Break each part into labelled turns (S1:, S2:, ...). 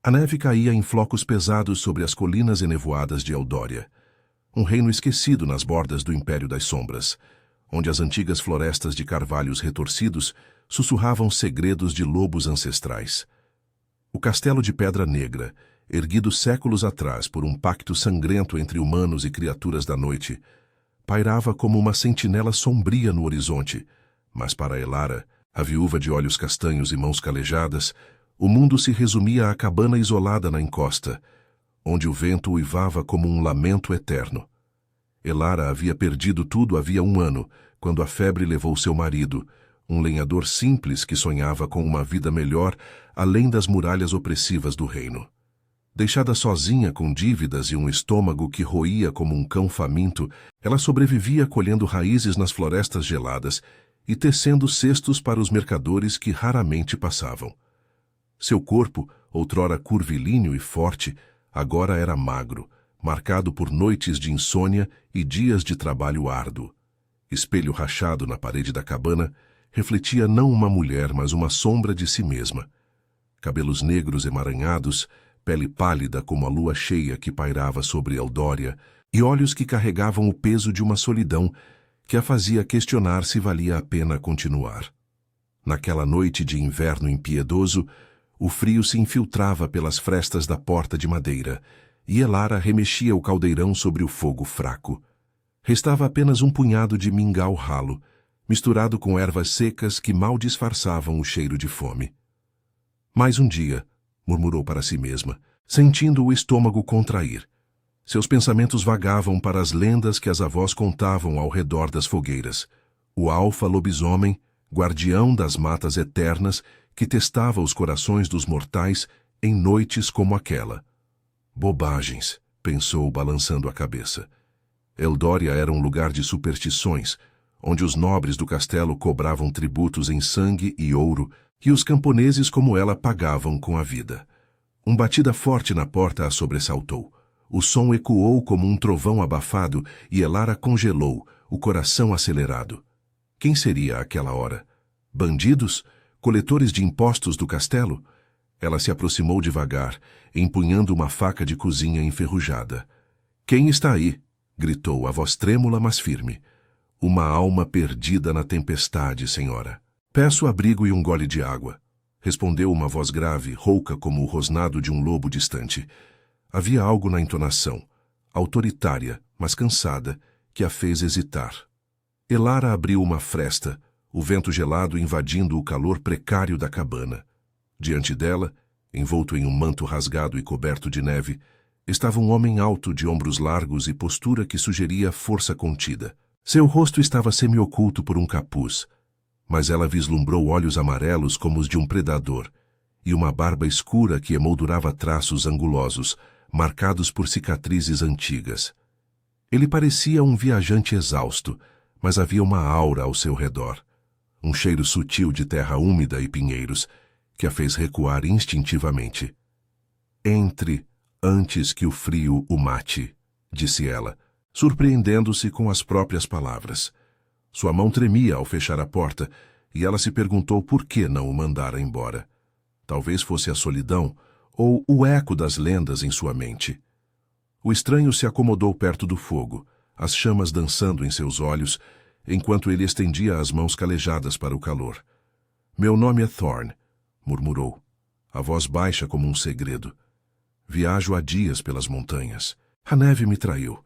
S1: A neve caía em flocos pesados sobre as colinas enevoadas de Eldória, um reino esquecido nas bordas do Império das Sombras, onde as antigas florestas de carvalhos retorcidos sussurravam segredos de lobos ancestrais. O castelo de Pedra Negra, erguido séculos atrás por um pacto sangrento entre humanos e criaturas da noite, pairava como uma sentinela sombria no horizonte, mas para Elara, a viúva de olhos castanhos e mãos calejadas, o mundo se resumia à cabana isolada na encosta, onde o vento uivava como um lamento eterno. Elara havia perdido tudo havia 1 ano, quando a febre levou seu marido, um lenhador simples que sonhava com uma vida melhor além das muralhas opressivas do reino. Deixada sozinha com dívidas e um estômago que roía como um cão faminto, ela sobrevivia colhendo raízes nas florestas geladas e tecendo cestos para os mercadores que raramente passavam. Seu corpo, outrora curvilíneo e forte, agora era magro, marcado por noites de insônia e dias de trabalho árduo. Espelho rachado na parede da cabana, refletia não uma mulher, mas uma sombra de si mesma. Cabelos negros emaranhados, pele pálida como a lua cheia que pairava sobre Eldória, e olhos que carregavam o peso de uma solidão que a fazia questionar se valia a pena continuar. Naquela noite de inverno impiedoso, o frio se infiltrava pelas frestas da porta de madeira, e Elara remexia o caldeirão sobre o fogo fraco. Restava apenas um punhado de mingau ralo, misturado com ervas secas que mal disfarçavam o cheiro de fome. Mais um dia, murmurou para si mesma, sentindo o estômago contrair. Seus pensamentos vagavam para as lendas que as avós contavam ao redor das fogueiras. O alfa-lobisomem, guardião das matas eternas, que testava os corações dos mortais em noites como aquela. Bobagens, pensou, balançando a cabeça. Eldória era um lugar de superstições, onde os nobres do castelo cobravam tributos em sangue e ouro, e os camponeses como ela pagavam com a vida. Um batida forte na porta a sobressaltou. O som ecoou como um trovão abafado e Elara congelou, o coração acelerado. Quem seria àquela hora? Bandidos? Coletores de impostos do castelo? Ela se aproximou devagar, empunhando uma faca de cozinha enferrujada. Quem está aí? Gritou, a voz trêmula, mas firme. Uma alma perdida na tempestade, senhora. Peço abrigo e um gole de água. Respondeu uma voz grave, rouca como o rosnado de um lobo distante. Havia algo na entonação, autoritária, mas cansada, que a fez hesitar. Elara abriu uma fresta, o vento gelado invadindo o calor precário da cabana. Diante dela, envolto em um manto rasgado e coberto de neve, estava um homem alto de ombros largos e postura que sugeria força contida. Seu rosto estava semi-oculto por um capuz, mas ela vislumbrou olhos amarelos como os de um predador e uma barba escura que emoldurava traços angulosos, marcados por cicatrizes antigas. Ele parecia um viajante exausto, mas havia uma aura ao seu redor, um cheiro sutil de terra úmida e pinheiros, que a fez recuar instintivamente. Entre, antes que o frio o mate, disse ela, surpreendendo-se com as próprias palavras. Sua mão tremia ao fechar a porta, e ela se perguntou por que não o mandara embora. Talvez fosse a solidão, ou o eco das lendas em sua mente. O estranho se acomodou perto do fogo, as chamas dançando em seus olhos, enquanto ele estendia as mãos calejadas para o calor. Meu nome é Thorn, murmurou, a voz baixa como um segredo. Viajo há dias pelas montanhas. A neve me traiu.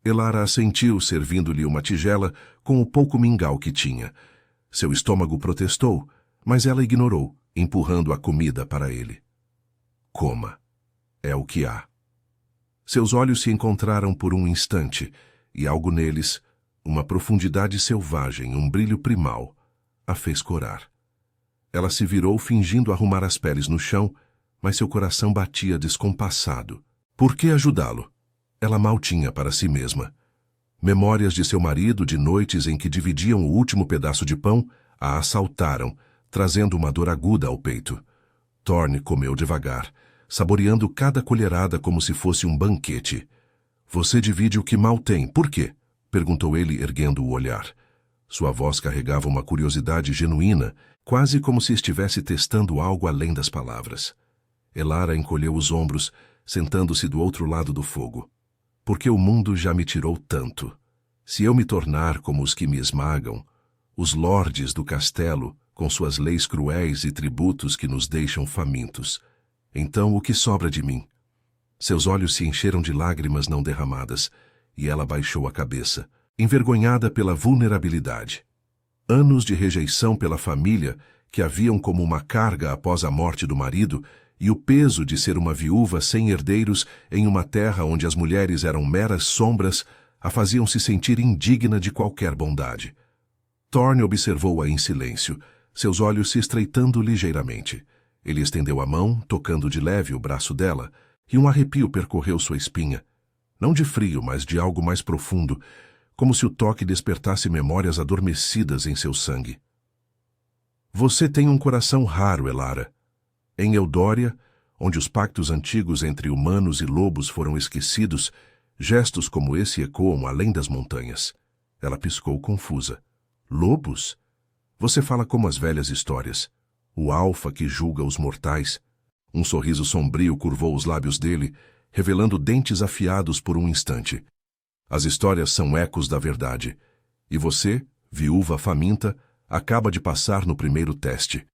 S1: Elara assentiu, servindo-lhe uma tigela com o pouco mingau que tinha. Seu estômago protestou, mas ela ignorou, empurrando a comida para ele. Coma. É o que há. Seus olhos se encontraram por um instante, e algo neles, uma profundidade selvagem, um brilho primal, a fez corar. Ela se virou fingindo arrumar as peles no chão, mas seu coração batia descompassado. Por que ajudá-lo? Ela mal tinha para si mesma. Memórias de seu marido de noites em que dividiam o último pedaço de pão a assaltaram, trazendo uma dor aguda ao peito. Thorn comeu devagar, saboreando cada colherada como se fosse um banquete. Você divide o que mal tem, por quê? Perguntou ele, erguendo o olhar. Sua voz carregava uma curiosidade genuína, quase como se estivesse testando algo além das palavras. Elara encolheu os ombros, sentando-se do outro lado do fogo. Porque o mundo já me tirou tanto. Se eu me tornar como os que me esmagam, os lordes do castelo, com suas leis cruéis e tributos que nos deixam famintos, então o que sobra de mim? Seus olhos se encheram de lágrimas não derramadas, e ela baixou a cabeça, envergonhada pela vulnerabilidade. Anos de rejeição pela família, que a viam como uma carga após a morte do marido, e o peso de ser uma viúva sem herdeiros em uma terra onde as mulheres eram meras sombras, a faziam se sentir indigna de qualquer bondade. Thorne observou-a em silêncio, seus olhos se estreitando ligeiramente. Ele estendeu a mão, tocando de leve o braço dela, e um arrepio percorreu sua espinha. Não de frio, mas de algo mais profundo, como se o toque despertasse memórias adormecidas em seu sangue. Você tem um coração raro, Elara. Em Eldória, onde os pactos antigos entre humanos e lobos foram esquecidos, gestos como esse ecoam além das montanhas. Ela piscou confusa. Lobos? Você fala como as velhas histórias. O alfa que julga os mortais. Um sorriso sombrio curvou os lábios dele, revelando dentes afiados por um instante. As histórias são ecos da verdade. E você, viúva faminta, acaba de passar no primeiro teste.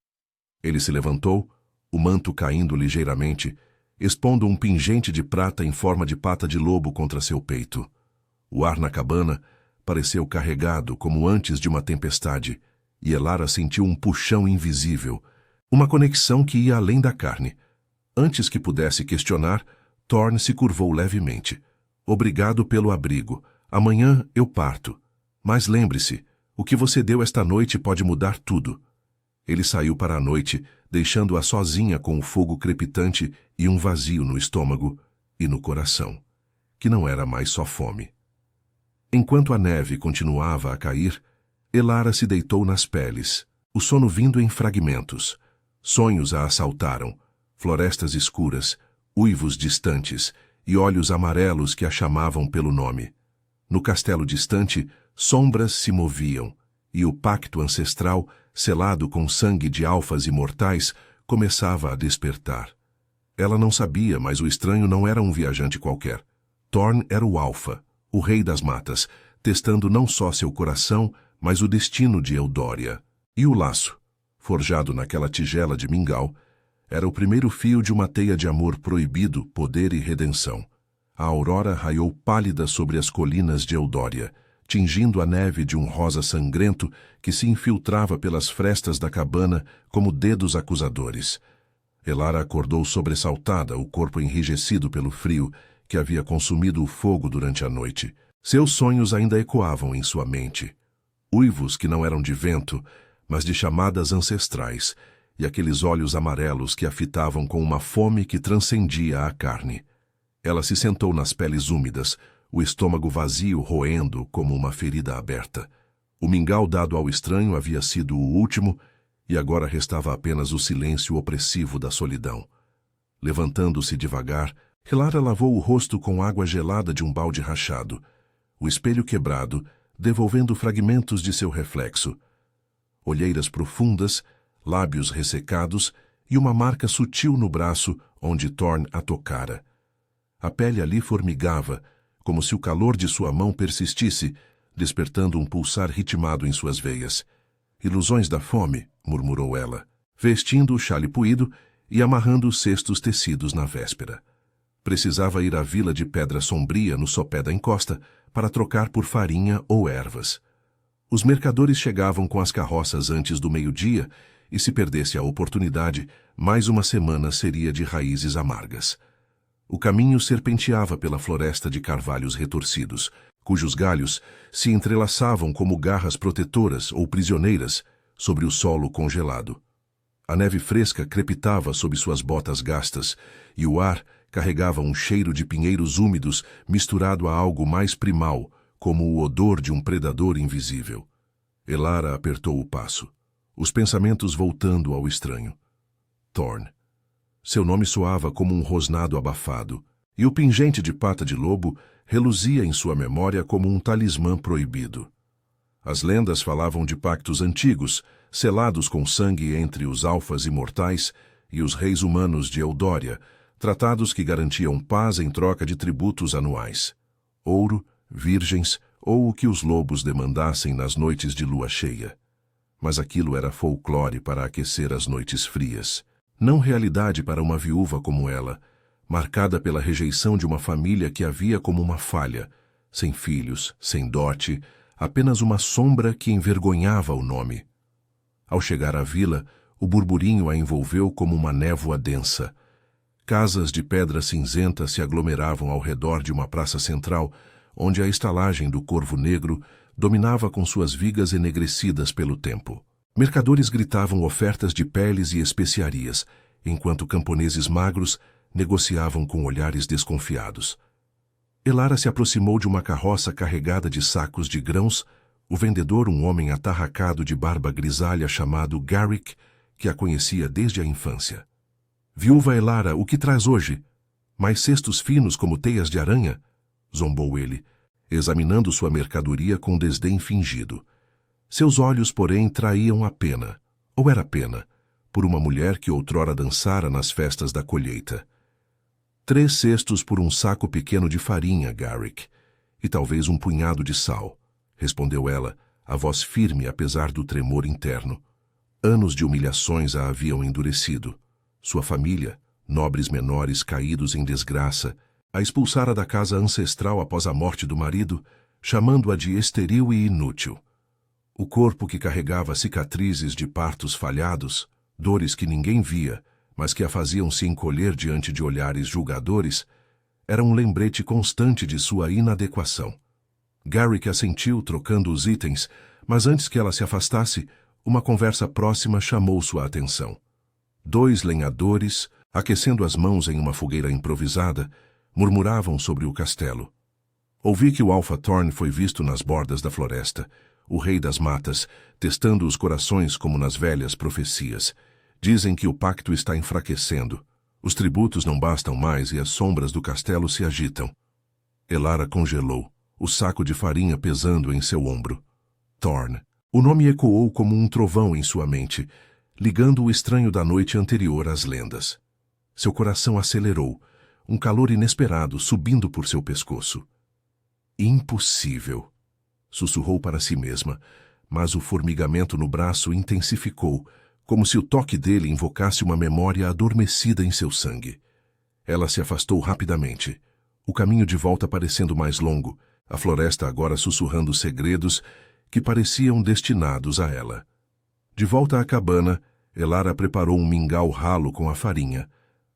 S1: Ele se levantou, o manto caindo ligeiramente, expondo um pingente de prata em forma de pata de lobo contra seu peito. O ar na cabana pareceu carregado como antes de uma tempestade, e Elara sentiu um puxão invisível, uma conexão que ia além da carne. Antes que pudesse questionar, Thorne se curvou levemente. Obrigado pelo abrigo. Amanhã eu parto. Mas lembre-se, o que você deu esta noite pode mudar tudo. Ele saiu para a noite, deixando-a sozinha com o fogo crepitante e um vazio no estômago e no coração, que não era mais só fome. Enquanto a neve continuava a cair, Elara se deitou nas peles, o sono vindo em fragmentos. Sonhos a assaltaram, florestas escuras, uivos distantes e olhos amarelos que a chamavam pelo nome. No castelo distante, sombras se moviam, e o pacto ancestral, selado com sangue de alfas imortais, começava a despertar. Ela não sabia, mas o estranho não era um viajante qualquer. Thorne era o alfa, o rei das matas, testando não só seu coração, mas o destino de Eldória. E o laço, forjado naquela tigela de mingau, era o primeiro fio de uma teia de amor proibido, poder e redenção. A aurora raiou pálida sobre as colinas de Eldória, tingindo a neve de um rosa sangrento que se infiltrava pelas frestas da cabana como dedos acusadores. Elara acordou sobressaltada, o corpo enrijecido pelo frio que havia consumido o fogo durante a noite. Seus sonhos ainda ecoavam em sua mente. Uivos que não eram de vento, mas de chamadas ancestrais, e aqueles olhos amarelos que a fitavam com uma fome que transcendia a carne. Ela se sentou nas peles úmidas, o estômago vazio roendo como uma ferida aberta. O mingau dado ao estranho havia sido o último, e agora restava apenas o silêncio opressivo da solidão. Levantando-se devagar, Elara lavou o rosto com água gelada de um balde rachado, o espelho quebrado, devolvendo fragmentos de seu reflexo. Olheiras profundas, lábios ressecados e uma marca sutil no braço onde Thorne a tocara. A pele ali formigava, como se o calor de sua mão persistisse, despertando um pulsar ritmado em suas veias. Ilusões da fome, murmurou ela, vestindo o chale puído e amarrando os cestos tecidos na véspera. Precisava ir à vila de Pedra Sombria, no sopé da encosta, para trocar por farinha ou ervas. Os mercadores chegavam com as carroças antes do meio-dia, e se perdesse a oportunidade, mais uma semana seria de raízes amargas. O caminho serpenteava pela floresta de carvalhos retorcidos, cujos galhos se entrelaçavam como garras protetoras ou prisioneiras sobre o solo congelado. A neve fresca crepitava sob suas botas gastas, e o ar carregava um cheiro de pinheiros úmidos misturado a algo mais primal, como o odor de um predador invisível. Elara apertou o passo, os pensamentos voltando ao estranho. Thorne. Seu nome soava como um rosnado abafado, e o pingente de pata de lobo reluzia em sua memória como um talismã proibido. As lendas falavam de pactos antigos, selados com sangue entre os alfas imortais, e os reis humanos de Eldória, tratados que garantiam paz em troca de tributos anuais: ouro, virgens ou o que os lobos demandassem nas noites de lua cheia. Mas aquilo era folclore para aquecer as noites frias, não realidade para uma viúva como ela, marcada pela rejeição de uma família que a via como uma falha, sem filhos, sem dote, apenas uma sombra que envergonhava o nome. Ao chegar à vila, o burburinho a envolveu como uma névoa densa. Casas de pedra cinzenta se aglomeravam ao redor de uma praça central, onde a estalagem do Corvo Negro dominava com suas vigas enegrecidas pelo tempo. Mercadores gritavam ofertas de peles e especiarias, enquanto camponeses magros negociavam com olhares desconfiados. Elara se aproximou de uma carroça carregada de sacos de grãos, o vendedor, um homem atarracado de barba grisalha chamado Garrick, que a conhecia desde a infância. "Viúva Elara, o que traz hoje? Mais cestos finos como teias de aranha?" zombou ele, examinando sua mercadoria com desdém fingido. Seus olhos, porém, traíam a pena, ou era pena, por uma mulher que outrora dançara nas festas da colheita. 3 cestos por um saco pequeno de farinha, Garrick, e talvez um punhado de sal, respondeu ela, a voz firme apesar do tremor interno. Anos de humilhações a haviam endurecido. Sua família, nobres menores caídos em desgraça, a expulsara da casa ancestral após a morte do marido, chamando-a de esteril e inútil. O corpo que carregava cicatrizes de partos falhados, dores que ninguém via, mas que a faziam se encolher diante de olhares julgadores, era um lembrete constante de sua inadequação. Garrick assentiu, trocando os itens, mas antes que ela se afastasse, uma conversa próxima chamou sua atenção. 2 lenhadores, aquecendo as mãos em uma fogueira improvisada, murmuravam sobre o castelo. Ouvi que o Alpha Thorn foi visto nas bordas da floresta, o rei das matas, testando os corações como nas velhas profecias. Dizem que o pacto está enfraquecendo. Os tributos não bastam mais e as sombras do castelo se agitam. Elara congelou, o saco de farinha pesando em seu ombro. Thorn. O nome ecoou como um trovão em sua mente, ligando o estranho da noite anterior às lendas. Seu coração acelerou, um calor inesperado subindo por seu pescoço. Impossível, sussurrou para si mesma, mas o formigamento no braço intensificou, como se o toque dele invocasse uma memória adormecida em seu sangue. Ela se afastou rapidamente, o caminho de volta parecendo mais longo, a floresta agora sussurrando segredos que pareciam destinados a ela. De volta à cabana, Elara preparou um mingau ralo com a farinha,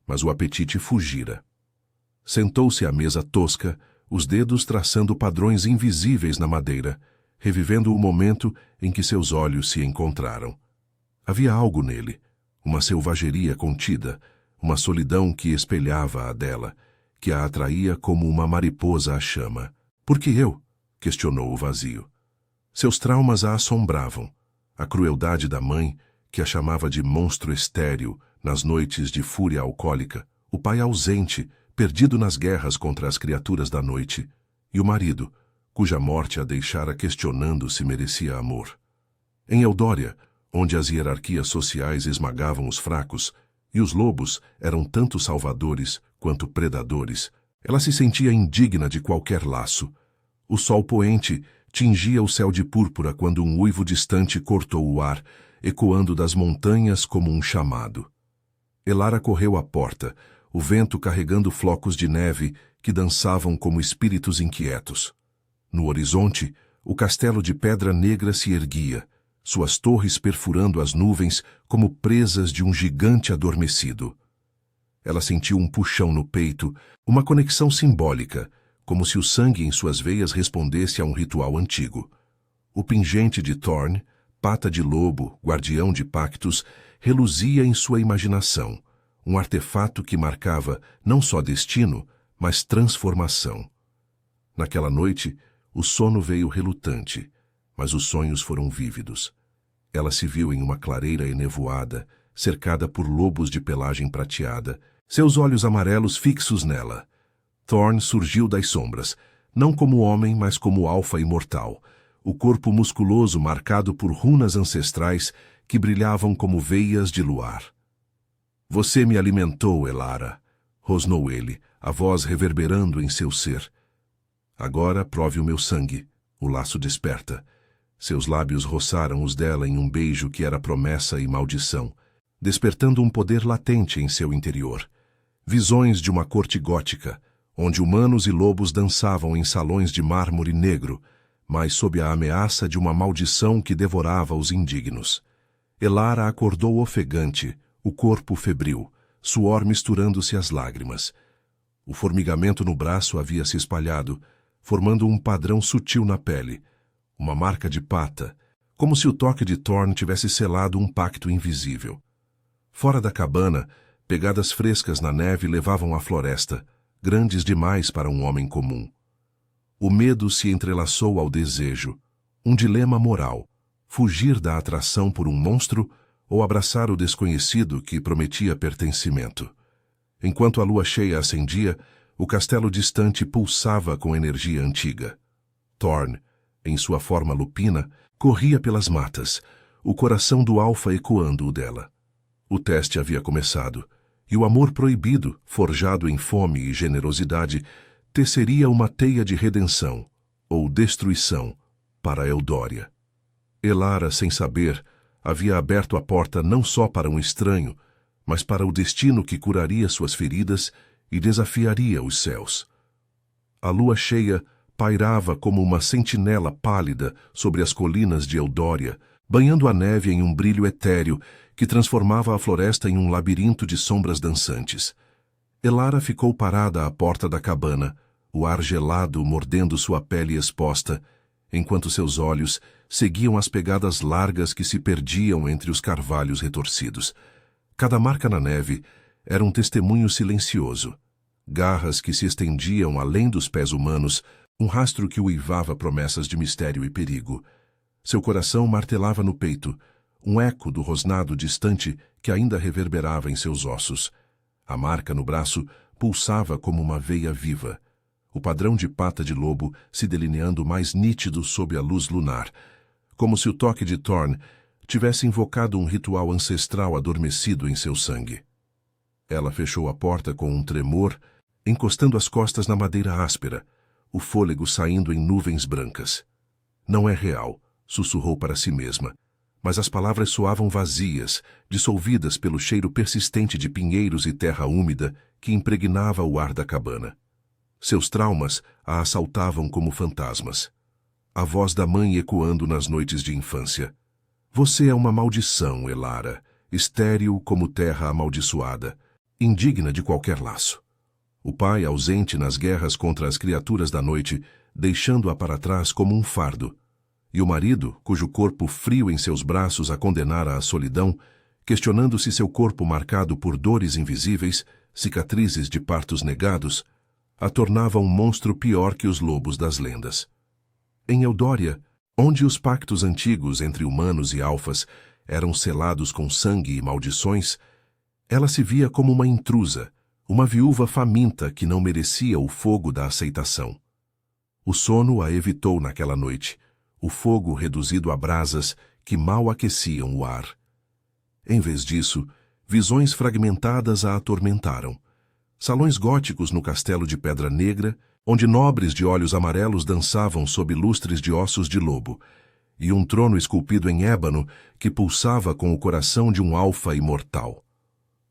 S1: mas o apetite fugira. Sentou-se à mesa tosca, os dedos traçando padrões invisíveis na madeira, revivendo o momento em que seus olhos se encontraram. Havia algo nele, uma selvageria contida, uma solidão que espelhava a dela, que a atraía como uma mariposa à chama. "Por que eu?" questionou o vazio. Seus traumas a assombravam, a crueldade da mãe, que a chamava de monstro estéril nas noites de fúria alcoólica, o pai ausente, perdido nas guerras contra as criaturas da noite, e o marido, cuja morte a deixara questionando se merecia amor. Em Eldória, onde as hierarquias sociais esmagavam os fracos, e os lobos eram tanto salvadores quanto predadores, ela se sentia indigna de qualquer laço. O sol poente tingia o céu de púrpura quando um uivo distante cortou o ar, ecoando das montanhas como um chamado. Elara correu à porta, o vento carregando flocos de neve que dançavam como espíritos inquietos. No horizonte, o castelo de pedra negra se erguia, suas torres perfurando as nuvens como presas de um gigante adormecido. Ela sentiu um puxão no peito, uma conexão simbólica, como se o sangue em suas veias respondesse a um ritual antigo. O pingente de Thorn, pata de lobo, guardião de pactos, reluzia em sua imaginação, um artefato que marcava não só destino, mas transformação. Naquela noite, o sono veio relutante, mas os sonhos foram vívidos. Ela se viu em uma clareira enevoada, cercada por lobos de pelagem prateada, seus olhos amarelos fixos nela. Thorn surgiu das sombras, não como homem, mas como alfa imortal, o corpo musculoso marcado por runas ancestrais que brilhavam como veias de luar. Você me alimentou, Elara, rosnou ele, a voz reverberando em seu ser. Agora prove o meu sangue. O laço desperta. Seus lábios roçaram os dela em um beijo que era promessa e maldição, despertando um poder latente em seu interior. Visões de uma corte gótica, onde humanos e lobos dançavam em salões de mármore negro, mas sob a ameaça de uma maldição que devorava os indignos. Elara acordou ofegante, o corpo febril, suor misturando-se às lágrimas. O formigamento no braço havia se espalhado, formando um padrão sutil na pele, uma marca de pata, como se o toque de Thorn tivesse selado um pacto invisível. Fora da cabana, pegadas frescas na neve levavam à floresta, grandes demais para um homem comum. O medo se entrelaçou ao desejo, um dilema moral, fugir da atração por um monstro ou abraçar o desconhecido que prometia pertencimento. Enquanto a lua cheia ascendia, o castelo distante pulsava com energia antiga. Thorn, em sua forma lupina, corria pelas matas, o coração do alfa ecoando o dela. O teste havia começado, e o amor proibido, forjado em fome e generosidade, teceria uma teia de redenção, ou destruição, para Eudória. Elara, sem saber, havia aberto a porta não só para um estranho, mas para o destino que curaria suas feridas e desafiaria os céus. A lua cheia pairava como uma sentinela pálida sobre as colinas de Eudória, banhando a neve em um brilho etéreo que transformava a floresta em um labirinto de sombras dançantes. Elara ficou parada à porta da cabana, o ar gelado mordendo sua pele exposta, enquanto seus olhos seguiam as pegadas largas que se perdiam entre os carvalhos retorcidos. Cada marca na neve era um testemunho silencioso. Garras que se estendiam além dos pés humanos, um rastro que uivava promessas de mistério e perigo. Seu coração martelava no peito, um eco do rosnado distante que ainda reverberava em seus ossos. A marca no braço pulsava como uma veia viva, o padrão de pata de lobo se delineando mais nítido sob a luz lunar, como se o toque de Thorn tivesse invocado um ritual ancestral adormecido em seu sangue. Ela fechou a porta com um tremor, encostando as costas na madeira áspera, o fôlego saindo em nuvens brancas. Não é real, sussurrou para si mesma, mas as palavras soavam vazias, dissolvidas pelo cheiro persistente de pinheiros e terra úmida que impregnava o ar da cabana. Seus traumas a assaltavam como fantasmas. A voz da mãe ecoando nas noites de infância. Você é uma maldição, Elara, estéril como terra amaldiçoada, indigna de qualquer laço. O pai ausente nas guerras contra as criaturas da noite, deixando-a para trás como um fardo. E o marido, cujo corpo frio em seus braços a condenara à solidão, questionando se seu corpo marcado por dores invisíveis, cicatrizes de partos negados, a tornava um monstro pior que os lobos das lendas. Em Eudória, onde os pactos antigos entre humanos e alfas eram selados com sangue e maldições, ela se via como uma intrusa, uma viúva faminta que não merecia o fogo da aceitação. O sono a evitou naquela noite, o fogo reduzido a brasas que mal aqueciam o ar. Em vez disso, visões fragmentadas a atormentaram. Salões góticos no castelo de Pedra Negra, onde nobres de olhos amarelos dançavam sob lustres de ossos de lobo, e um trono esculpido em ébano que pulsava com o coração de um alfa imortal.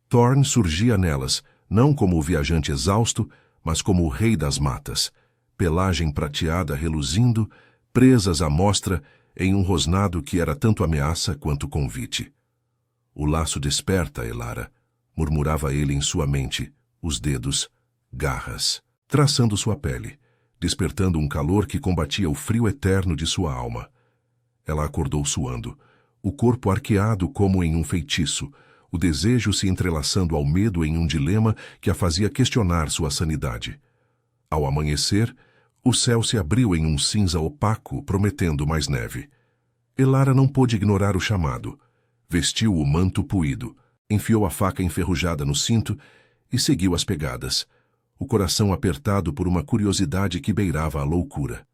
S1: Thorn surgia nelas, não como o viajante exausto, mas como o rei das matas, pelagem prateada reluzindo, presas à mostra em um rosnado que era tanto ameaça quanto convite. O laço desperta, Elara, murmurava ele em sua mente, os dedos, garras, traçando sua pele, despertando um calor que combatia o frio eterno de sua alma. Ela acordou suando, o corpo arqueado como em um feitiço, o desejo se entrelaçando ao medo em um dilema que a fazia questionar sua sanidade. Ao amanhecer, o céu se abriu em um cinza opaco, prometendo mais neve. Elara não pôde ignorar o chamado. Vestiu o manto puído, enfiou a faca enferrujada no cinto e seguiu as pegadas, o coração apertado por uma curiosidade que beirava a loucura.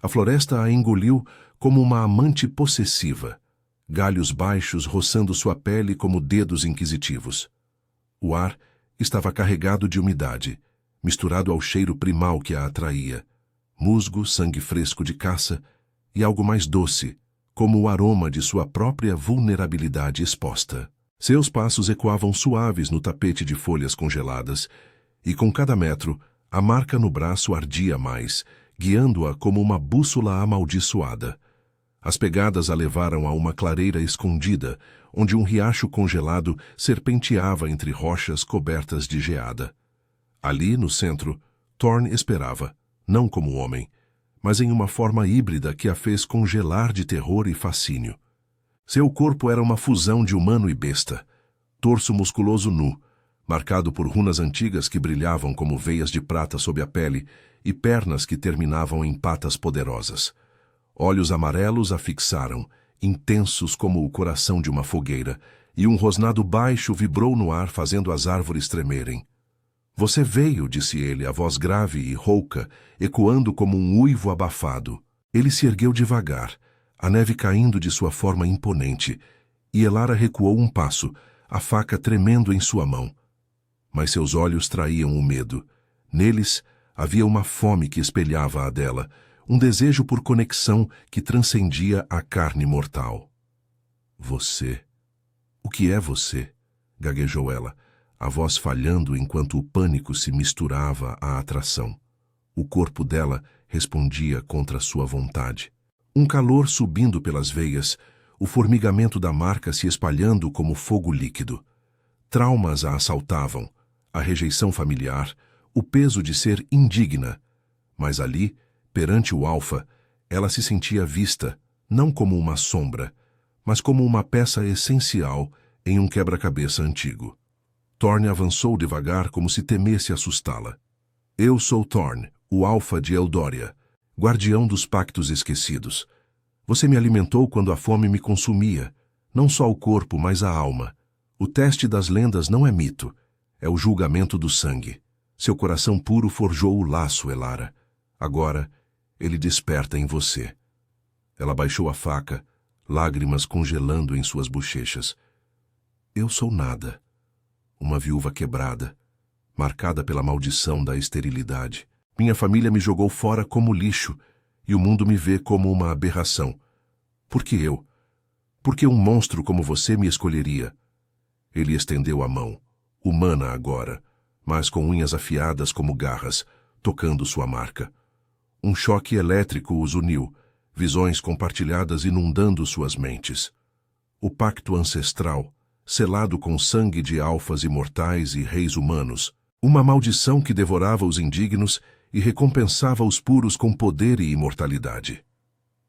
S1: A floresta a engoliu como uma amante possessiva, galhos baixos roçando sua pele como dedos inquisitivos. O ar estava carregado de umidade, misturado ao cheiro primal que a atraía, musgo, sangue fresco de caça e algo mais doce, como o aroma de sua própria vulnerabilidade exposta. Seus passos ecoavam suaves no tapete de folhas congeladas, e com cada metro, a marca no braço ardia mais, guiando-a como uma bússola amaldiçoada. As pegadas a levaram a uma clareira escondida, onde um riacho congelado serpenteava entre rochas cobertas de geada. Ali, no centro, Thorne esperava, não como homem, mas em uma forma híbrida que a fez congelar de terror e fascínio. Seu corpo era uma fusão de humano e besta, torso musculoso nu, marcado por runas antigas que brilhavam como veias de prata sob a pele e pernas que terminavam em patas poderosas. Olhos amarelos a fixaram, intensos como o coração de uma fogueira, e um rosnado baixo vibrou no ar fazendo as árvores tremerem. Você veio, disse ele, a voz grave e rouca, ecoando como um uivo abafado. Ele se ergueu devagar, a neve caindo de sua forma imponente, e Elara recuou um passo, a faca tremendo em sua mão. Mas seus olhos traíam o medo. Neles havia uma fome que espelhava a dela, um desejo por conexão que transcendia a carne mortal. Você. O que é você? Gaguejou ela, a voz falhando enquanto o pânico se misturava à atração. O corpo dela respondia contra sua vontade. Um calor subindo pelas veias, o formigamento da marca se espalhando como fogo líquido. Traumas a assaltavam, a rejeição familiar, o peso de ser indigna. Mas ali, perante o Alfa, ela se sentia vista, não como uma sombra, mas como uma peça essencial em um quebra-cabeça antigo. Thorne avançou devagar como se temesse assustá-la. Eu sou Thorne, o Alfa de Eldória, guardião dos pactos esquecidos. Você me alimentou quando a fome me consumia, não só o corpo, mas a alma. O teste das lendas não é mito, é o julgamento do sangue. Seu coração puro forjou o laço, Elara. Agora, ele desperta em você. Ela baixou a faca, lágrimas congelando em suas bochechas. Eu sou nada. Uma viúva quebrada, marcada pela maldição da esterilidade. Minha família me jogou fora como lixo, e o mundo me vê como uma aberração. Por que eu? Por que um monstro como você me escolheria? Ele estendeu a mão, humana agora, mas com unhas afiadas como garras, tocando sua marca. Um choque elétrico os uniu, visões compartilhadas inundando suas mentes. O pacto ancestral, selado com sangue de alfas imortais e reis humanos, uma maldição que devorava os indignos e recompensava os puros com poder e imortalidade.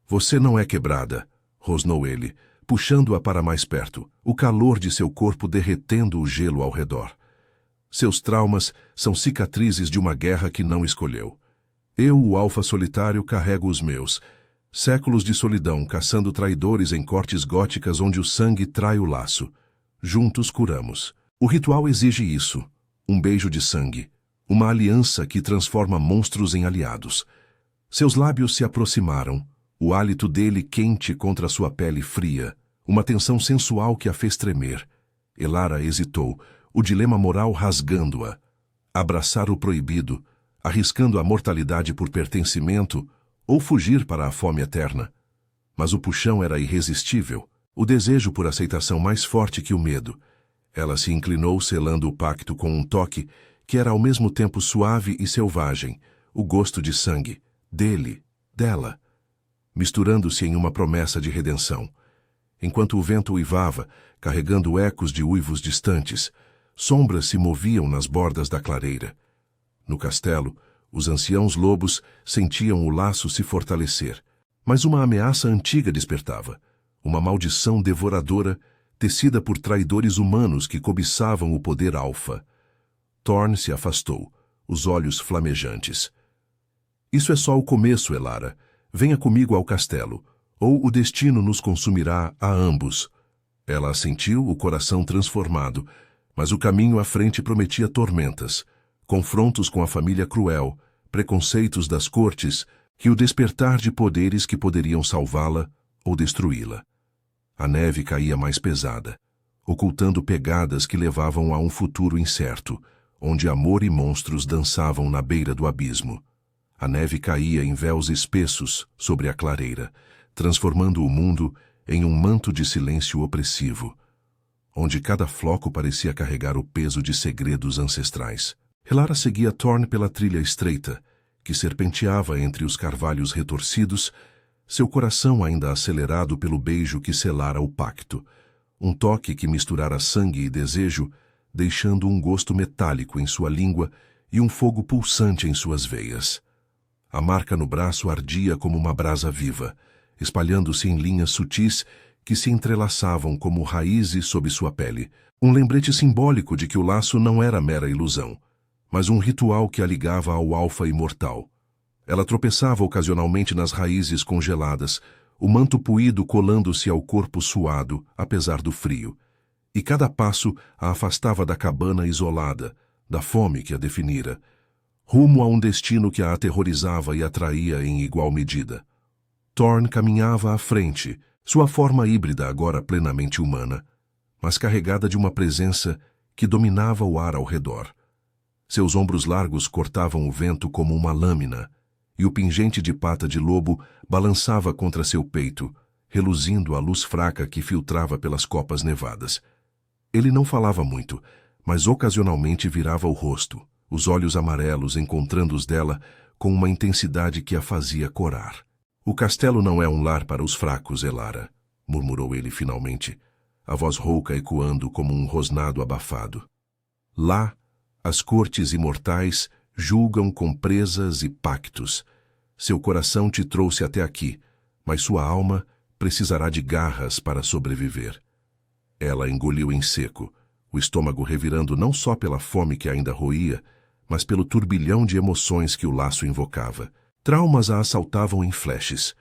S1: Você não é quebrada, rosnou ele, puxando-a para mais perto, o calor de seu corpo derretendo o gelo ao redor. Seus traumas são cicatrizes de uma guerra que não escolheu. Eu, o Alfa solitário, carrego os meus. Séculos de solidão, caçando traidores em cortes góticas onde o sangue trai o laço. Juntos curamos. O ritual exige isso. Um beijo de sangue. Uma aliança que transforma monstros em aliados. Seus lábios se aproximaram. O hálito dele quente contra sua pele fria. Uma tensão sensual que a fez tremer. Elara hesitou, o dilema moral rasgando-a. Abraçar o proibido, arriscando a mortalidade por pertencimento, ou fugir para a fome eterna. Mas o puxão era irresistível, o desejo por aceitação mais forte que o medo. Ela se inclinou selando o pacto com um toque que era ao mesmo tempo suave e selvagem, o gosto de sangue, dele, dela, misturando-se em uma promessa de redenção. Enquanto o vento uivava, carregando ecos de uivos distantes, sombras se moviam nas bordas da clareira. No castelo, os anciãos lobos sentiam o laço se fortalecer, mas uma ameaça antiga despertava, uma maldição devoradora tecida por traidores humanos que cobiçavam o poder alfa. Thorne se afastou, os olhos flamejantes. Isso é só o começo, Elara. Venha comigo ao castelo, ou o destino nos consumirá a ambos. Ela assentiu, o coração transformado, mas o caminho à frente prometia tormentas, confrontos com a família cruel, preconceitos das cortes e o despertar de poderes que poderiam salvá-la ou destruí-la. A neve caía mais pesada. ocultando pegadas que levavam a um futuro incerto, onde amor e monstros dançavam na beira do abismo. A neve caía em véus espessos sobre a clareira, transformando o mundo em um manto de silêncio opressivo, onde cada floco parecia carregar o peso de segredos ancestrais. Elara seguia Thorn pela trilha estreita, que serpenteava entre os carvalhos retorcidos, seu coração ainda acelerado pelo beijo que selara o pacto, um toque que misturara sangue e desejo, deixando um gosto metálico em sua língua e um fogo pulsante em suas veias. A marca no braço ardia como uma brasa viva, espalhando-se em linhas sutis que se entrelaçavam como raízes sob sua pele, um lembrete simbólico de que o laço não era mera ilusão, mas um ritual que a ligava ao alfa imortal. Ela tropeçava ocasionalmente nas raízes congeladas, o manto puído colando-se ao corpo suado, apesar do frio, e cada passo a afastava da cabana isolada, da fome que a definira, rumo a um destino que a aterrorizava e atraía em igual medida. Thorn caminhava à frente, sua forma híbrida agora plenamente humana, mas carregada de uma presença que dominava o ar ao redor. Seus ombros largos cortavam o vento como uma lâmina, e o pingente de pata de lobo balançava contra seu peito, reluzindo a luz fraca que filtrava pelas copas nevadas. Ele não falava muito, mas ocasionalmente virava o rosto, os olhos amarelos encontrando os dela com uma intensidade que a fazia corar. "O castelo não é um lar para os fracos, Elara", murmurou ele finalmente, a voz rouca ecoando como um rosnado abafado. "Lá, as cortes imortais julgam com presas e pactos. Seu coração te trouxe até aqui, mas sua alma precisará de garras para sobreviver." Ela engoliu em seco, o estômago revirando não só pela fome que ainda roía, mas pelo turbilhão de emoções que o laço invocava. Traumas a assaltavam em flashes.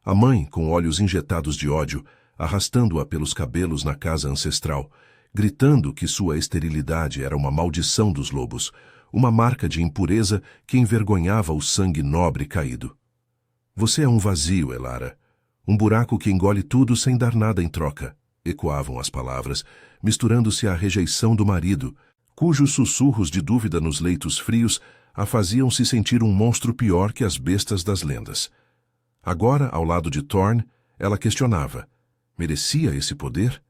S1: A mãe, com olhos injetados de ódio, arrastando-a pelos cabelos na casa ancestral, gritando que sua esterilidade era uma maldição dos lobos, uma marca de impureza que envergonhava o sangue nobre caído. "Você é um vazio, Elara. Um buraco que engole tudo sem dar nada em troca", ecoavam as palavras, misturando-se à rejeição do marido, cujos sussurros de dúvida nos leitos frios a faziam se sentir um monstro pior que as bestas das lendas. Agora, ao lado de Thorn, ela questionava: merecia esse poder?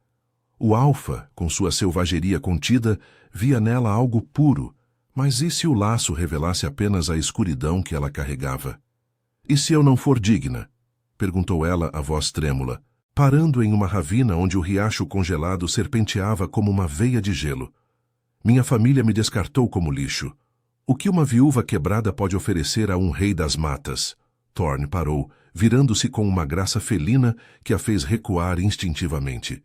S1: O Alfa, com sua selvageria contida, via nela algo puro, mas e se o laço revelasse apenas a escuridão que ela carregava? "E se eu não for digna?", perguntou ela, a voz trêmula, parando em uma ravina onde o riacho congelado serpenteava como uma veia de gelo. "Minha família me descartou como lixo. O que uma viúva quebrada pode oferecer a um rei das matas?" Thorn parou, virando-se com uma graça felina que a fez recuar instintivamente.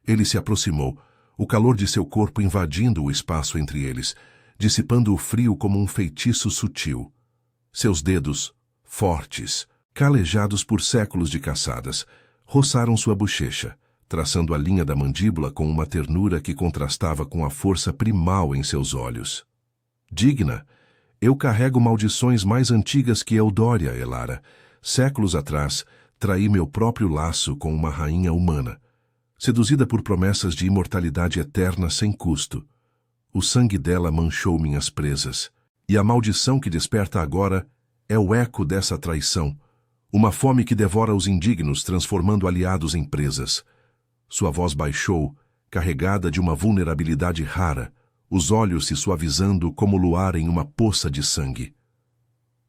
S1: Ele se aproximou, o calor de seu corpo invadindo o espaço entre eles, dissipando o frio como um feitiço sutil. Seus dedos, fortes, calejados por séculos de caçadas, roçaram sua bochecha, traçando a linha da mandíbula com uma ternura que contrastava com a força primal em seus olhos. "Digna? Eu carrego maldições mais antigas que Eldória, Elara. Séculos atrás, traí meu próprio laço com uma rainha humana, seduzida por promessas de imortalidade eterna sem custo. O sangue dela manchou minhas presas, e a maldição que desperta agora é o eco dessa traição, uma fome que devora os indignos, transformando aliados em presas." Sua voz baixou, carregada de uma vulnerabilidade rara, os olhos se suavizando como luar em uma poça de sangue.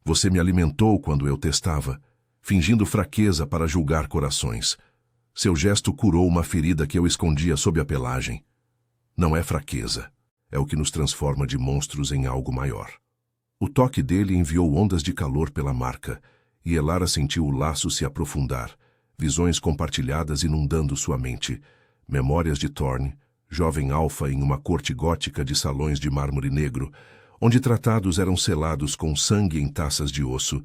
S1: "Você me alimentou quando eu testava, fingindo fraqueza para julgar corações. Seu gesto curou uma ferida que eu escondia sob a pelagem. Não é fraqueza, é o que nos transforma de monstros em algo maior." O toque dele enviou ondas de calor pela marca, e Elara sentiu o laço se aprofundar, visões compartilhadas inundando sua mente, memórias de Thorn, jovem alfa em uma corte gótica de salões de mármore negro, onde tratados eram selados com sangue em taças de osso,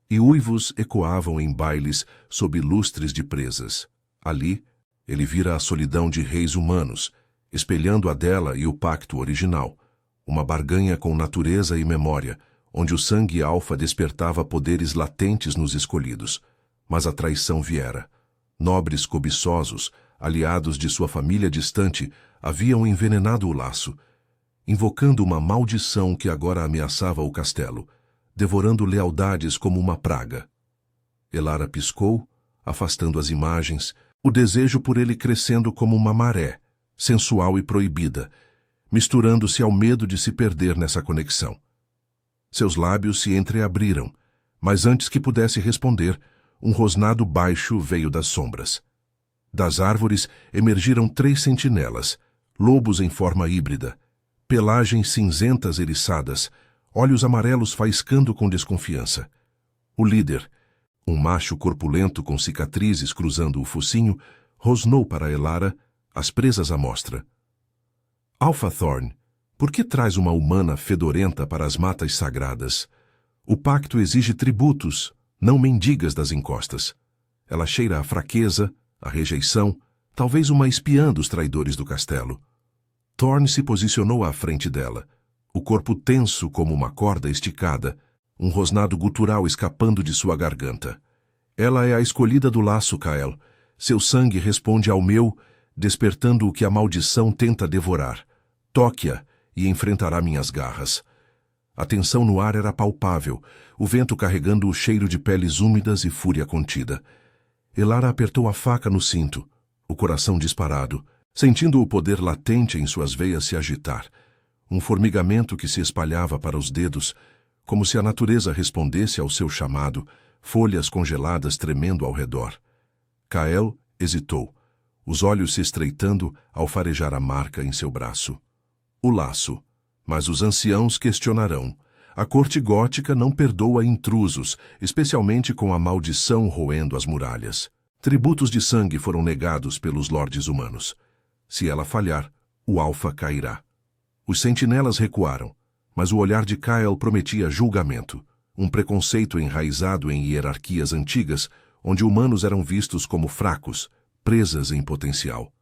S1: e uivos ecoavam em bailes sob lustres de presas. Ali, ele vira a solidão de reis humanos, espelhando a dela e o pacto original, uma barganha com natureza e memória, onde o sangue alfa despertava poderes latentes nos escolhidos. Mas a traição viera. Nobres cobiçosos, aliados de sua família distante, haviam envenenado o laço, invocando uma maldição que agora ameaçava o castelo, devorando lealdades como uma praga. Elara piscou, afastando as imagens, o desejo por ele crescendo como uma maré, sensual e proibida, misturando-se ao medo de se perder nessa conexão. Seus lábios se entreabriram, mas antes que pudesse responder, um rosnado baixo veio das sombras. Das árvores emergiram 3 sentinelas, lobos em forma híbrida, pelagens cinzentas eriçadas, olhos amarelos faiscando com desconfiança. O líder, um macho corpulento com cicatrizes cruzando o focinho, rosnou para Elara, as presas à mostra. Alpha Thorn, por que traz uma humana fedorenta para as matas sagradas? O pacto exige tributos, não mendigas das encostas. Ela cheira a fraqueza, a rejeição, talvez uma espiã dos traidores do castelo. Thorn se posicionou à frente dela, o corpo tenso como uma corda esticada, um rosnado gutural escapando de sua garganta. Ela é a escolhida do laço, Kael. Seu sangue responde ao meu, despertando o que a maldição tenta devorar. Toque-a e enfrentará minhas garras. A tensão no ar era palpável, o vento carregando o cheiro de peles úmidas e fúria contida. Elara apertou a faca no cinto, o coração disparado, sentindo o poder latente em suas veias se agitar. Um formigamento que se espalhava para os dedos, como se a natureza respondesse ao seu chamado, folhas congeladas tremendo ao redor. Kael hesitou, os olhos se estreitando ao farejar a marca em seu braço. O laço. Mas os anciãos questionarão. A corte gótica não perdoa intrusos, especialmente com a maldição roendo as muralhas. Tributos de sangue foram negados pelos lordes humanos. Se ela falhar, o Alfa cairá. Os sentinelas recuaram, mas o olhar de Kael prometia julgamento, um preconceito enraizado em hierarquias antigas, onde humanos eram vistos como fracos, presas em potencial.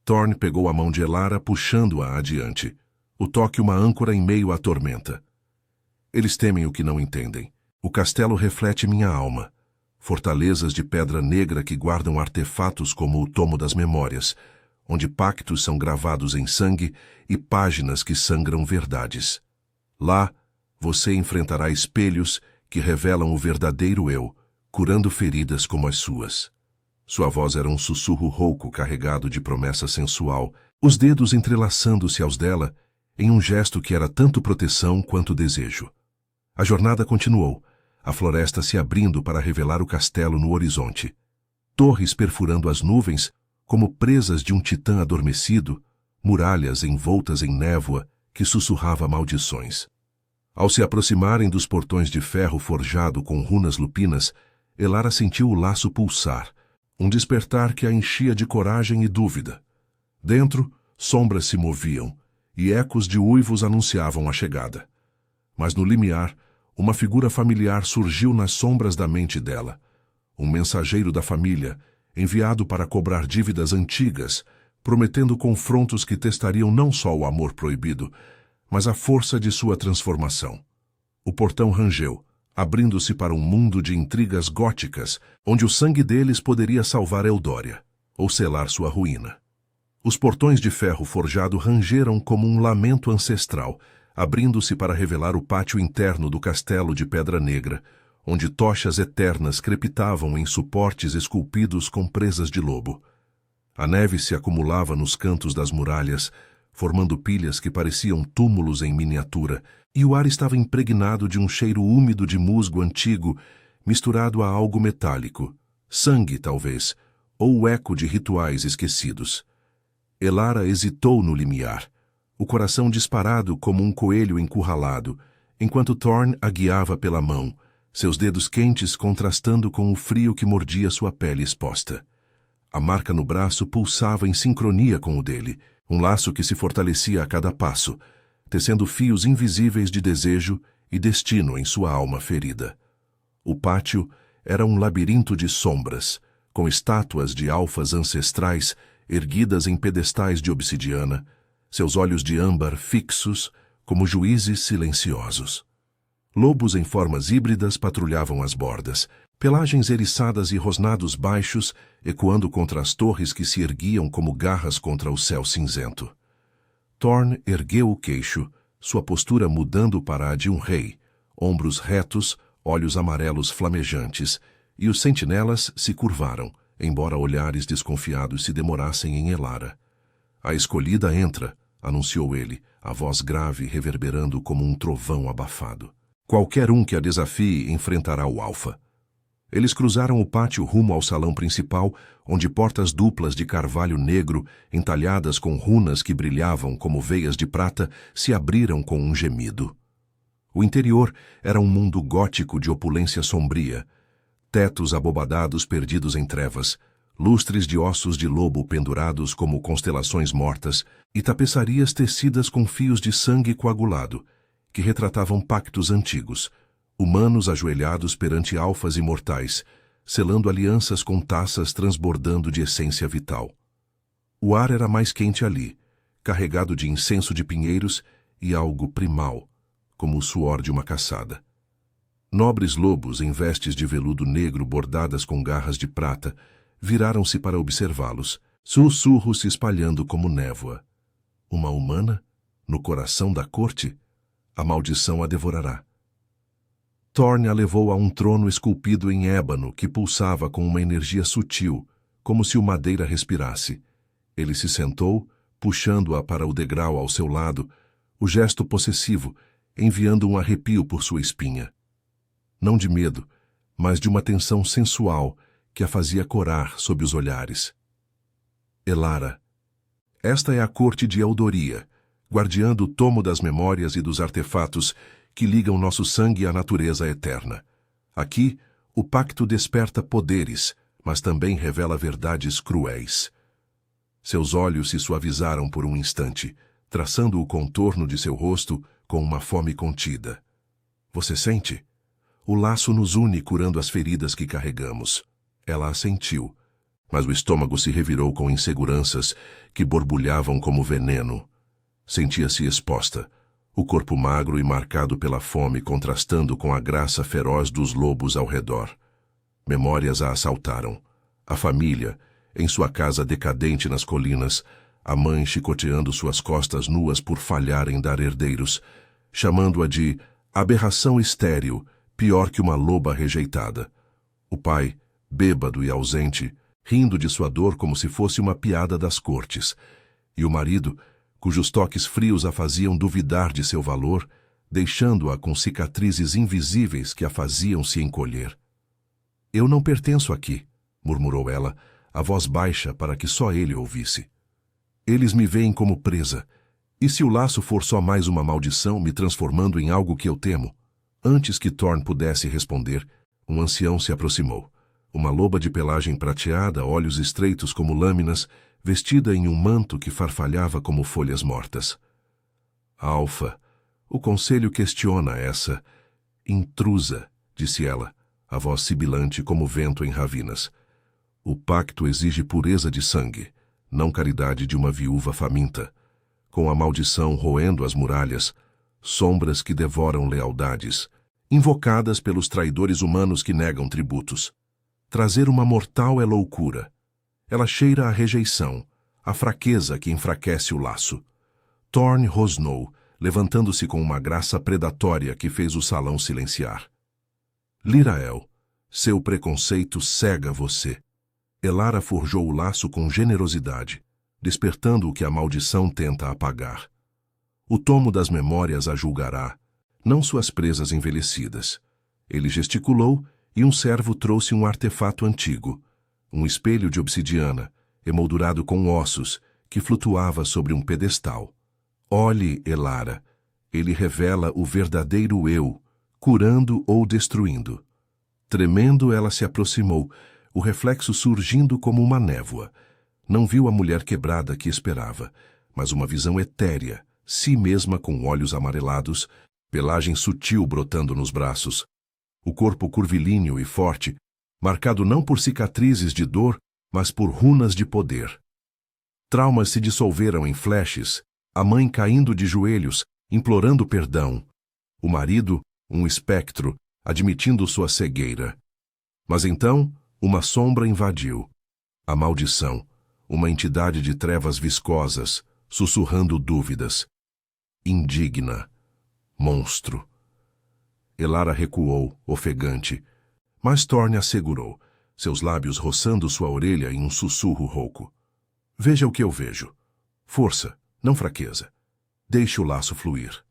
S1: Thorn pegou a mão de Elara, puxando-a adiante. O toque uma âncora em meio à tormenta. Eles temem o que não entendem. O castelo reflete minha alma. Fortalezas de pedra negra que guardam artefatos como o tomo das memórias, onde pactos são gravados em sangue e páginas que sangram verdades. Lá, você enfrentará espelhos que revelam o verdadeiro eu, curando feridas como as suas. Sua voz era um sussurro rouco carregado de promessa sensual, os dedos entrelaçando-se aos dela, em um gesto que era tanto proteção quanto desejo. A jornada continuou, a floresta se abrindo para revelar o castelo no horizonte. Torres perfurando as nuvens, como presas de um titã adormecido, muralhas envoltas em névoa que sussurrava maldições. Ao se aproximarem dos portões de ferro forjado com runas lupinas, Elara sentiu o laço pulsar, um despertar que a enchia de coragem e dúvida. Dentro, sombras se moviam, e ecos de uivos anunciavam a chegada. Mas no limiar, uma figura familiar surgiu nas sombras da mente dela. Um mensageiro da família, enviado para cobrar dívidas antigas, prometendo confrontos que testariam não só o amor proibido, mas a força de sua transformação. O portão rangeu, abrindo-se para um mundo de intrigas góticas, onde o sangue deles poderia salvar Eldória, ou selar sua ruína. Os portões de ferro forjado rangeram como um lamento ancestral, abrindo-se para revelar o pátio interno do castelo de Pedra Negra, onde tochas eternas crepitavam em suportes esculpidos com presas de lobo. A neve se acumulava nos cantos das muralhas, formando pilhas que pareciam túmulos em miniatura, e o ar estava impregnado de um cheiro úmido de musgo antigo, misturado a algo metálico, sangue talvez, ou o eco de rituais esquecidos. Elara hesitou no limiar, o coração disparado como um coelho encurralado, enquanto Thorn a guiava pela mão, seus dedos quentes contrastando com o frio que mordia sua pele exposta. A marca no braço pulsava em sincronia com o dele, um laço que se fortalecia a cada passo, tecendo fios invisíveis de desejo e destino em sua alma ferida. O pátio era um labirinto de sombras, com estátuas de alfas ancestrais erguidas em pedestais de obsidiana, seus olhos de âmbar fixos como juízes silenciosos. Lobos em formas híbridas patrulhavam as bordas, pelagens eriçadas e rosnados baixos ecoando contra as torres que se erguiam como garras contra o céu cinzento. Thorne ergueu o queixo, sua postura mudando para a de um rei, ombros retos, olhos amarelos flamejantes, e os sentinelas se curvaram, embora olhares desconfiados se demorassem em Elara. A escolhida entra, anunciou ele, a voz grave reverberando como um trovão abafado. Qualquer um que a desafie enfrentará o Alfa. Eles cruzaram o pátio rumo ao salão principal, onde portas duplas de carvalho negro, entalhadas com runas que brilhavam como veias de prata, se abriram com um gemido. O interior era um mundo gótico de opulência sombria, tetos abobadados perdidos em trevas, lustres de ossos de lobo pendurados como constelações mortas e tapeçarias tecidas com fios de sangue coagulado, que retratavam pactos antigos, humanos ajoelhados perante alfas imortais, selando alianças com taças transbordando de essência vital. O ar era mais quente ali, carregado de incenso de pinheiros e algo primal, como o suor de uma caçada. Nobres lobos em vestes de veludo negro bordadas com garras de prata viraram-se para observá-los, sussurros se espalhando como névoa. Uma humana? No coração da corte? A maldição a devorará. Thorne a levou a um trono esculpido em ébano que pulsava com uma energia sutil, como se o madeira respirasse. Ele se sentou, puxando-a para o degrau ao seu lado, o gesto possessivo, enviando um arrepio por sua espinha. Não de medo, mas de uma tensão sensual que a fazia corar sob os olhares. Elara. Esta é a corte de Eldoria, guardiã do tomo das memórias e dos artefatos que ligam nosso sangue à natureza eterna. Aqui, o pacto desperta poderes, mas também revela verdades cruéis. Seus olhos se suavizaram por um instante, traçando o contorno de seu rosto com uma fome contida. Você sente? O laço nos une curando as feridas que carregamos. Ela assentiu, mas o estômago se revirou com inseguranças que borbulhavam como veneno. Sentia-se exposta, o corpo magro e marcado pela fome contrastando com a graça feroz dos lobos ao redor. Memórias a assaltaram. A família, em sua casa decadente nas colinas, a mãe chicoteando suas costas nuas por falhar em dar herdeiros, chamando-a de aberração estéril, pior que uma loba rejeitada. O pai, bêbado e ausente, rindo de sua dor como se fosse uma piada das cortes. E o marido, cujos toques frios a faziam duvidar de seu valor, deixando-a com cicatrizes invisíveis que a faziam se encolher. Eu não pertenço aqui, murmurou ela, a voz baixa para que só ele ouvisse. Eles me veem como presa. E se o laço for só mais uma maldição me transformando em algo que eu temo? Antes que Thorne pudesse responder, um ancião se aproximou. Uma loba de pelagem prateada, olhos estreitos como lâminas, vestida em um manto que farfalhava como folhas mortas. Alfa, o conselho questiona essa intrusa, disse ela, a voz sibilante como vento em ravinas. O pacto exige pureza de sangue, não caridade de uma viúva faminta. Com a maldição roendo as muralhas, sombras que devoram lealdades, invocadas pelos traidores humanos que negam tributos. Trazer uma mortal é loucura. Ela cheira a rejeição, a fraqueza que enfraquece o laço. Thorne rosnou, levantando-se com uma graça predatória que fez o salão silenciar. Lirael, seu preconceito cega você. Elara forjou o laço com generosidade, despertando o que a maldição tenta apagar. O tomo das memórias a julgará, não suas presas envelhecidas. Ele gesticulou e um servo trouxe um artefato antigo, um espelho de obsidiana, emoldurado com ossos, que flutuava sobre um pedestal. Olhe, Elara, ele revela o verdadeiro eu, curando ou destruindo. Tremendo, ela se aproximou, o reflexo surgindo como uma névoa. Não viu a mulher quebrada que esperava, mas uma visão etérea, si mesma com olhos amarelados, pelagem sutil brotando nos braços, o corpo curvilíneo e forte, marcado não por cicatrizes de dor, mas por runas de poder. Traumas se dissolveram em flashes, a mãe caindo de joelhos, implorando perdão. O marido, um espectro, admitindo sua cegueira. Mas então, uma sombra invadiu. A maldição, uma entidade de trevas viscosas, sussurrando dúvidas. Indigna. Monstro. Elara recuou, ofegante, mas Thorne a segurou, seus lábios roçando sua orelha em um sussurro rouco. Veja o que eu vejo. Força, não fraqueza. Deixe o laço fluir.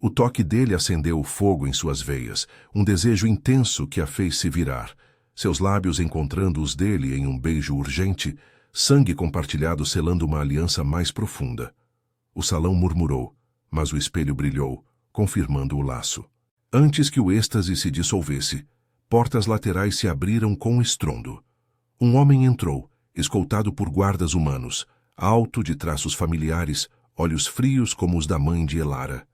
S1: O toque dele acendeu o fogo em suas veias, um desejo intenso que a fez se virar, seus lábios encontrando os dele em um beijo urgente, sangue compartilhado selando uma aliança mais profunda. O salão murmurou, mas o espelho brilhou, confirmando o laço. Antes que o êxtase se dissolvesse, portas laterais se abriram com estrondo. Um homem entrou, escoltado por guardas humanos, alto, de traços familiares, olhos frios como os da mãe de Elara.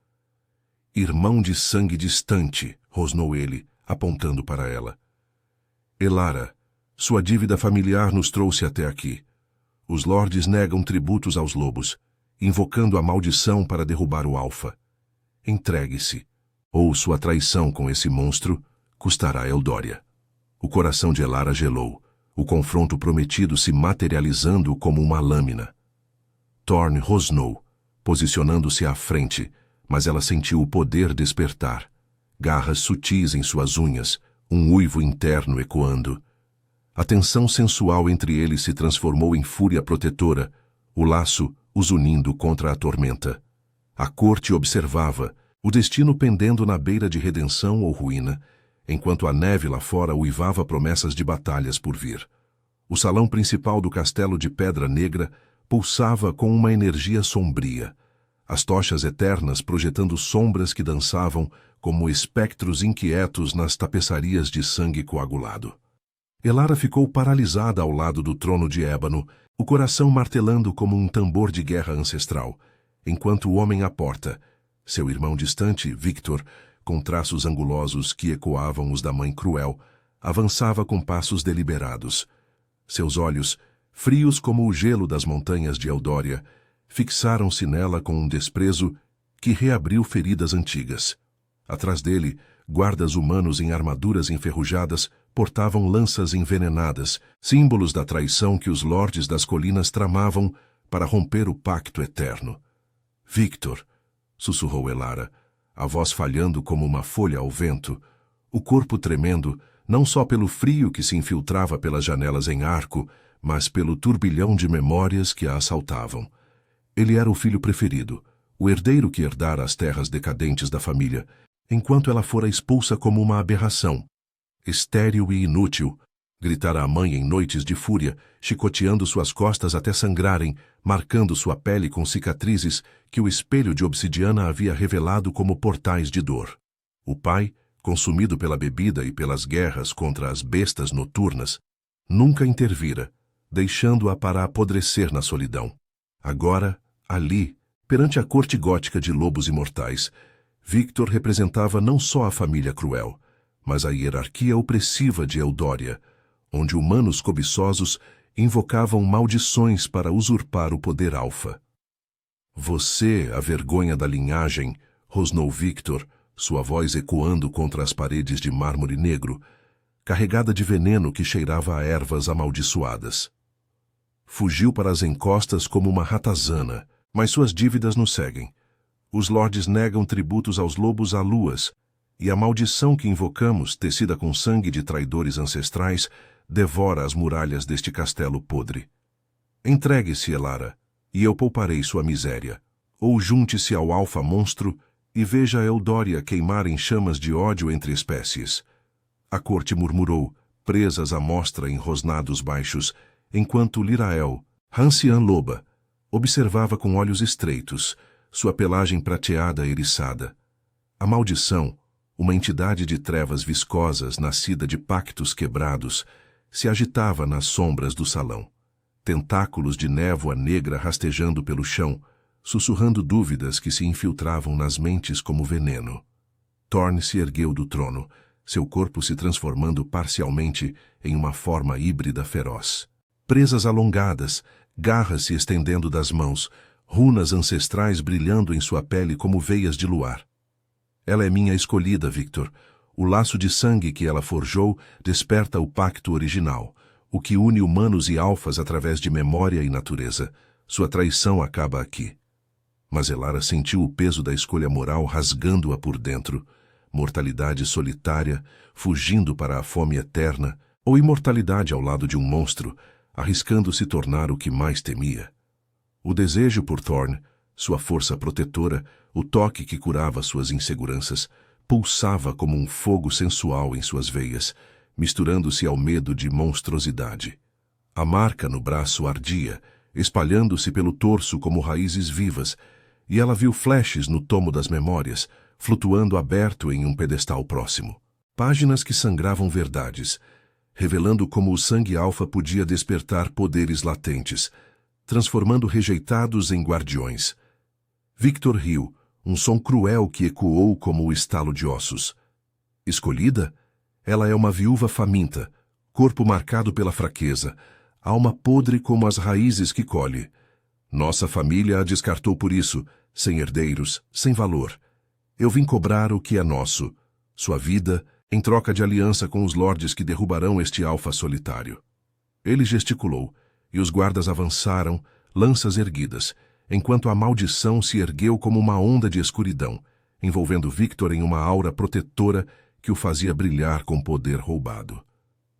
S1: Irmão de sangue distante, rosnou ele, apontando para ela. Elara, sua dívida familiar nos trouxe até aqui. Os lordes negam tributos aos lobos, invocando a maldição para derrubar o Alfa. Entregue-se, ou sua traição com esse monstro custará Eldória. O coração de Elara gelou, o confronto prometido se materializando como uma lâmina. Thorne rosnou, posicionando-se à frente, mas ela sentiu o poder despertar. Garras sutis em suas unhas, um uivo interno ecoando. A tensão sensual entre eles se transformou em fúria protetora, o laço os unindo contra a tormenta. A corte observava, o destino pendendo na beira de redenção ou ruína, enquanto a neve lá fora uivava promessas de batalhas por vir. O salão principal do castelo de Pedra Negra pulsava com uma energia sombria, as tochas eternas projetando sombras que dançavam como espectros inquietos nas tapeçarias de sangue coagulado. Elara ficou paralisada ao lado do trono de ébano, o coração martelando como um tambor de guerra ancestral, enquanto o homem à porta, seu irmão distante, Victor, com traços angulosos que ecoavam os da mãe cruel, avançava com passos deliberados. Seus olhos, frios como o gelo das montanhas de Eldória, fixaram-se nela com um desprezo que reabriu feridas antigas. Atrás dele, guardas humanos em armaduras enferrujadas portavam lanças envenenadas, símbolos da traição que os lordes das colinas tramavam para romper o pacto eterno. Victor, sussurrou Elara, a voz falhando como uma folha ao vento, o corpo tremendo, não só pelo frio que se infiltrava pelas janelas em arco, mas pelo turbilhão de memórias que a assaltavam. Ele era o filho preferido, o herdeiro que herdara as terras decadentes da família, enquanto ela fora expulsa como uma aberração. Estéril e inútil, gritara a mãe em noites de fúria, chicoteando suas costas até sangrarem, marcando sua pele com cicatrizes que o espelho de obsidiana havia revelado como portais de dor. O pai, consumido pela bebida e pelas guerras contra as bestas noturnas, nunca intervira, deixando-a para apodrecer na solidão. Agora, ali, perante a corte gótica de lobos imortais, Victor representava não só a família cruel, mas a hierarquia opressiva de Eldória, onde humanos cobiçosos invocavam maldições para usurpar o poder alfa. Você, a vergonha da linhagem, rosnou Victor, sua voz ecoando contra as paredes de mármore negro, carregada de veneno que cheirava a ervas amaldiçoadas. Fugiu para as encostas como uma ratazana, mas suas dívidas nos seguem. Os lordes negam tributos aos lobos a luas, e a maldição que invocamos, tecida com sangue de traidores ancestrais, devora as muralhas deste castelo podre. Entregue-se, Elara, e eu pouparei sua miséria. Ou junte-se ao alfa monstro e veja Eldória queimar em chamas de ódio entre espécies. A corte murmurou, presas à mostra em rosnados baixos, enquanto Lirael, anciã loba, observava com olhos estreitos, sua pelagem prateada eriçada. A maldição, uma entidade de trevas viscosas nascida de pactos quebrados, se agitava nas sombras do salão. Tentáculos de névoa negra rastejando pelo chão, sussurrando dúvidas que se infiltravam nas mentes como veneno. Thorne se ergueu do trono, seu corpo se transformando parcialmente em uma forma híbrida feroz. Presas alongadas, garras se estendendo das mãos, runas ancestrais brilhando em sua pele como veias de luar. Ela é minha escolhida, Victor, O laço de sangue que ela forjou desperta o pacto original, o que une humanos e alfas através de memória e natureza. Sua traição acaba aqui. Mas Elara sentiu o peso da escolha moral rasgando-a por dentro. Mortalidade solitária, fugindo para a fome eterna, ou imortalidade ao lado de um monstro, arriscando se tornar o que mais temia. O desejo por Thorn, sua força protetora, o toque que curava suas inseguranças, pulsava como um fogo sensual em suas veias, misturando-se ao medo de monstruosidade. A marca no braço ardia, espalhando-se pelo torso como raízes vivas, e ela viu flashes no tomo das memórias, flutuando aberto em um pedestal próximo. Páginas que sangravam verdades, revelando como o sangue alfa podia despertar poderes latentes, transformando rejeitados em guardiões. Victor riu, um som cruel que ecoou como o estalo de ossos. Escolhida? Ela é uma viúva faminta, corpo marcado pela fraqueza, alma podre como as raízes que colhe. Nossa família a descartou por isso, sem herdeiros, sem valor. Eu vim cobrar o que é nosso, sua vida, em troca de aliança com os lordes que derrubarão este alfa solitário. Ele gesticulou, e os guardas avançaram, lanças erguidas, enquanto a maldição se ergueu como uma onda de escuridão, envolvendo Victor em uma aura protetora que o fazia brilhar com poder roubado.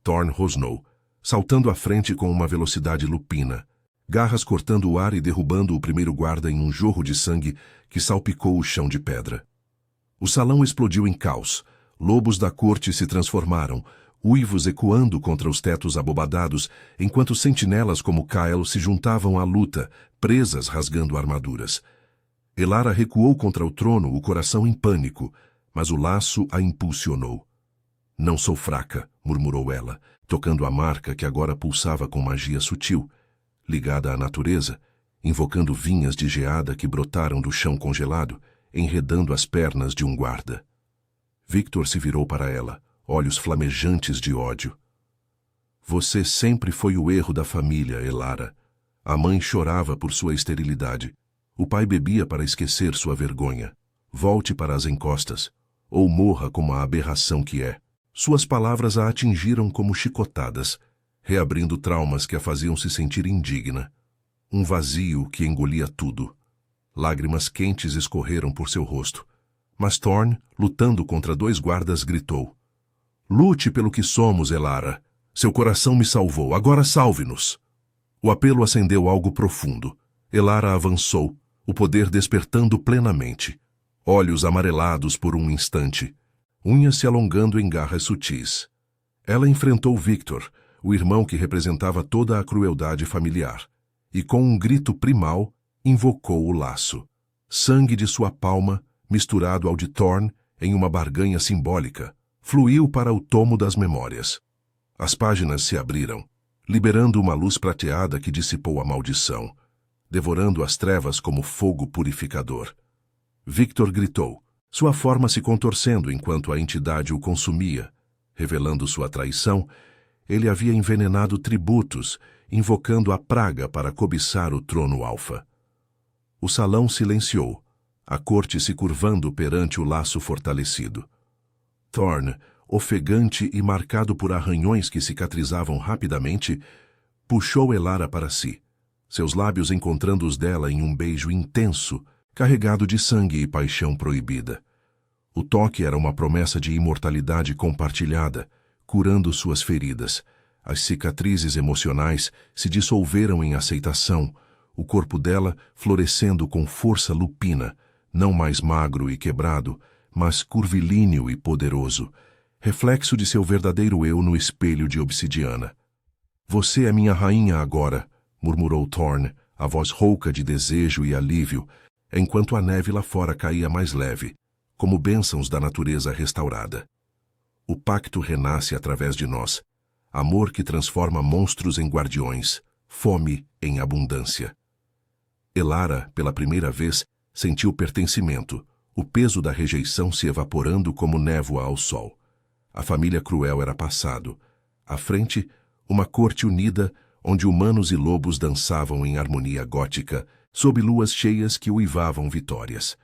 S1: Thorn rosnou, saltando à frente com uma velocidade lupina, garras cortando o ar e derrubando o primeiro guarda em um jorro de sangue que salpicou o chão de pedra. O salão explodiu em caos, lobos da corte se transformaram, uivos ecoando contra os tetos abobadados, enquanto sentinelas como Kyle se juntavam à luta, presas rasgando armaduras. Elara recuou contra o trono, o coração em pânico, mas o laço a impulsionou. Não sou fraca, murmurou ela, tocando a marca que agora pulsava com magia sutil, ligada à natureza, invocando vinhas de geada que brotaram do chão congelado, enredando as pernas de um guarda. Victor se virou para ela, olhos flamejantes de ódio. Você sempre foi o erro da família, Elara. A mãe chorava por sua esterilidade. O pai bebia para esquecer sua vergonha. Volte para as encostas, ou morra como a aberração que é. Suas palavras a atingiram como chicotadas, reabrindo traumas que a faziam se sentir indigna. Um vazio que engolia tudo. Lágrimas quentes escorreram por seu rosto. Mas Thorn, lutando contra 2 guardas, gritou. Lute pelo que somos, Elara. Seu coração me salvou, agora salve-nos. O apelo acendeu algo profundo. Elara avançou, o poder despertando plenamente. Olhos amarelados por um instante, unhas se alongando em garras sutis. Ela enfrentou Victor, o irmão que representava toda a crueldade familiar, e com um grito primal, invocou o laço. Sangue de sua palma, misturado ao de Thorn em uma barganha simbólica, fluiu para o tomo das memórias. As páginas se abriram, liberando uma luz prateada que dissipou a maldição, devorando as trevas como fogo purificador. Victor gritou, sua forma se contorcendo enquanto a entidade o consumia. Revelando sua traição, ele havia envenenado tributos, invocando a praga para cobiçar o trono alfa. O salão silenciou, a corte se curvando perante o laço fortalecido. Thorn, ofegante e marcado por arranhões que cicatrizavam rapidamente, puxou Elara para si, seus lábios encontrando os dela em um beijo intenso, carregado de sangue e paixão proibida. O toque era uma promessa de imortalidade compartilhada, curando suas feridas. As cicatrizes emocionais se dissolveram em aceitação, o corpo dela florescendo com força lupina, não mais magro e quebrado, mas curvilíneo e poderoso, reflexo de seu verdadeiro eu no espelho de obsidiana. Você é minha rainha agora, murmurou Thorn, a voz rouca de desejo e alívio, enquanto a neve lá fora caía mais leve, como bênçãos da natureza restaurada. O pacto renasce através de nós, amor que transforma monstros em guardiões, fome em abundância. Elara, pela primeira vez, sentiu pertencimento, o peso da rejeição se evaporando como névoa ao sol. A família cruel era passado. À frente, uma corte unida, onde humanos e lobos dançavam em harmonia gótica, sob luas cheias que uivavam vitórias.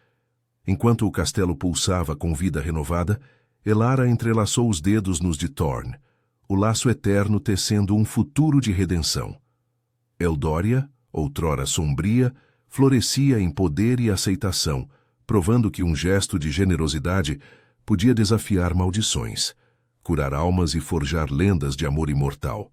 S1: Enquanto o castelo pulsava com vida renovada, Elara entrelaçou os dedos nos de Thorn, o laço eterno tecendo um futuro de redenção. Eldória, outrora sombria, florescia em poder e aceitação, provando que um gesto de generosidade podia desafiar maldições, curar almas e forjar lendas de amor imortal.